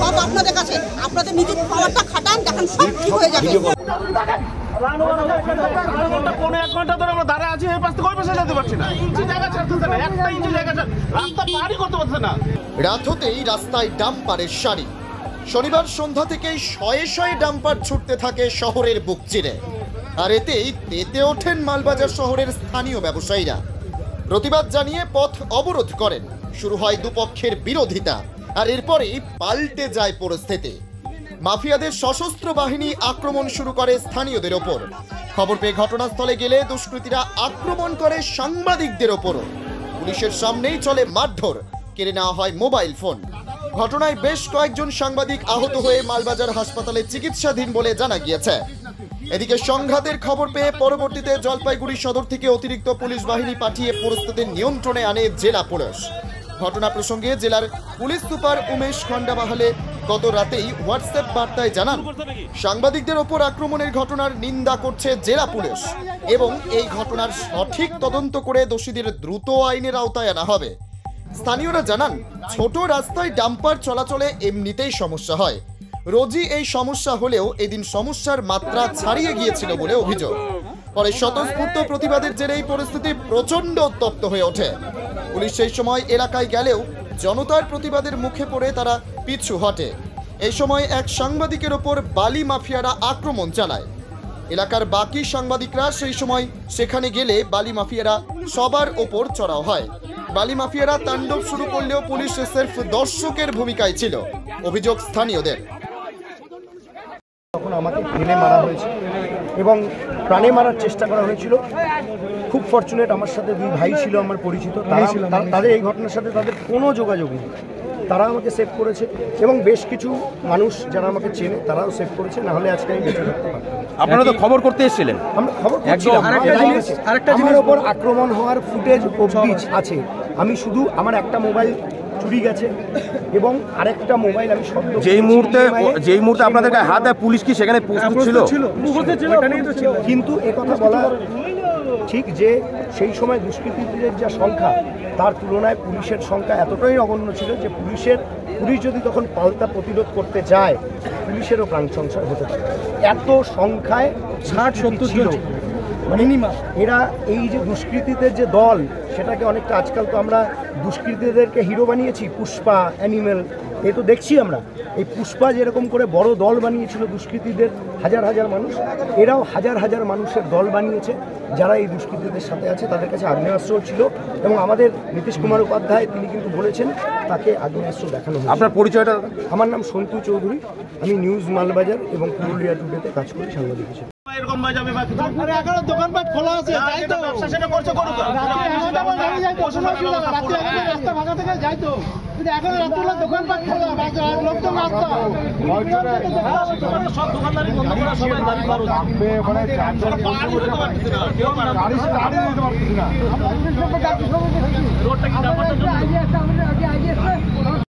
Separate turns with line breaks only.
সব আপনাদের কাছে, আপনাদের নিজের পাওয়ারটা খাটান, দেখেন সব ঠিক হয়ে যাবে।
রাত হতেই রাস্তায় ডাম্পারের সারি। শনিবার সন্ধ্যা থেকেই শয়ে শয়ে ডাম্পার ছুটতে থাকে শহরের বুক চিরে, আর এতেই তেতে ওঠেন মালবাজার শহরের স্থানীয় ব্যবসায়ীরা। প্রতিবাদ জানিয়ে পথ অবরোধ করেন। শুরু হয় দুপক্ষের বিরোধিতা, আর এরপরেই পাল্টে যায় পরিস্থিতি। মাফিয়াদের সশস্ত্র বাহিনী আক্রমণ শুরু করে স্থানীয়দের ওপর। খবর পেয়ে ঘটনাস্থলে গেলে দুষ্কৃতীরা আক্রমণ করে সাংবাদিকদের ওপরও। পুলিশের সামনেই চলে মারধর, কেড়ে নেওয়া হয় মোবাইল ফোন। ঘটনায় বেশ কয়েকজন সাংবাদিক আহত হয়ে মালবাজার হাসপাতালে চিকিৎসাধীন বলে জানা গিয়েছে। এদিকে সংঘাতের খবর পেয়ে পরবর্তীতে জলপাইগুড়ি সদর থেকে অতিরিক্ত পুলিশ বাহিনী পাঠিয়ে পরিস্থিতি নিয়ন্ত্রণে আনে জেলা পুলিশ। ঘটনা প্রসঙ্গে জেলার পুলিশ সুপার উমেশ খন্ডাবাহালে গত রাতেই হোয়াটসঅ্যাপ বার্তায় জানান, সাংবাদিকদের ওপর আক্রমণের ঘটনার নিন্দা করছে জেলা পুলিশ এবং এই ঘটনার সঠিক তদন্ত করে দোষীদের দ্রুত আইনের আওতায় আনা হবে। স্থানীয়রা জানান, ছোট রাস্তায় ডাম্পার চলাচলে এমনিতেই সমস্যা হয়। রোজই এই সমস্যা হলেও এদিন সমস্যার মাত্রা ছাড়িয়ে গিয়েছিল বলে অভিযোগ। পরে স্বতঃস্ফূর্ত প্রতিবাদের জেরে এই পরিস্থিতি প্রচণ্ড উত্তপ্ত হয়ে ওঠে। পুলিশ সেই সময় এলাকায় গেলেও জনতার প্রতিবাদের মুখে পড়ে তারা পিছু হটে। এই সময় এক সাংবাদিকের ওপর বালি মাফিয়ারা আক্রমণ চালায়। এলাকার বাকি সাংবাদিকরা সেই সময় সেখানে গেলে বালি মাফিয়ারা সবার ওপর চড়াও হয়। বালি মাফিয়ারা তাণ্ডব শুরু করলেও পুলিশ সির্ফ দর্শকের ভূমিকায় ছিল, অভিযোগ স্থানীয়দের।
তখন আমাকে ফেলে মারা হয়েছে এবং প্রাণে মারার চেষ্টা করা হয়েছিল। খুব ফরচুনেট, আমার সাথে দুই ভাই ছিল আমার পরিচিত, তাদের এই ঘটনার সাথে তাদের কোনো যোগাযোগ নেই। তারা আমাকে সেভ করেছে এবং বেশ কিছু মানুষ যারা আমাকে চেনে তারাও সেভ করেছে, না হলে আজকে আমি বেঁচে থাকতে পারতাম।
আপনারা তো খবর করতে এসেছিলেন?
আমরা খবর করছিলাম। আমার ওপর আক্রমণ হওয়ার ফুটেজ আছে। আমি শুধু আমার একটা মোবাইল চুরি গেছে এবং আরেকটা মোবাইল আমি
যেই মুহূর্তে আপনাদের গায়ে হাত দেয়, পুলিশ কি সেখানে প্রস্তুত ছিল?
কিন্তু একথা বলা ঠিক যে সেই সময় দুষ্কৃতীদের যা সংখ্যা তার তুলনায় পুলিশের সংখ্যা এতটাই নগণ্য ছিল যে পুলিশ যদি তখন পাল্টা প্রতিরোধ করতে যায় পুলিশেরও প্রাণ সংশয় হতে পারে। এত সংখ্যায় 60-70 ছিল মিনিমাম। এরা এই যে দুষ্কৃতীদের যে দল, সেটাকে অনেকটা আজকাল তো আমরা দুষ্কৃতীদেরকে হিরো বানিয়েছি, পুষ্পা, অ্যানিমেল, এ তো দেখছি আমরা। এই পুষ্পা যেরকম করে বড় দল বানিয়েছিল দুষ্কৃতীদের, হাজার হাজার মানুষ, এরাও হাজার হাজার মানুষের দল বানিয়েছে যারা এই দুষ্কৃতীদের সাথে আছে। তাদের কাছে আগ্নেয়াস্ত্র ছিল এবং আমাদের নীতিশ কুমার উপাধ্যায় তিনি কিন্তু বলেছেন তাকে আগ্নেয়াস্ত্র দেখানো হয়েছে।
আপনার পরিচয়টা?
আমার নাম সন্তু চৌধুরী, আমি নিউজ মালবাজার এবং পুরুলিয়া টুডেতে কাজ করি সাংবাদিক হিসেবে।
দোকানপাট খোলা আছে, যাই তো ব্যবসা সেটা করছে, করুক। রাত্রে রাস্তা ফাঁকা থেকে যাই তো, কিন্তু এখন রাত্রে দোকানপাট খোলা, লোক তো রাস্তা সব দোকানদারি বন্ধ করা, সবাই দাবি করো থাকবে ওখানে। রোডটা কি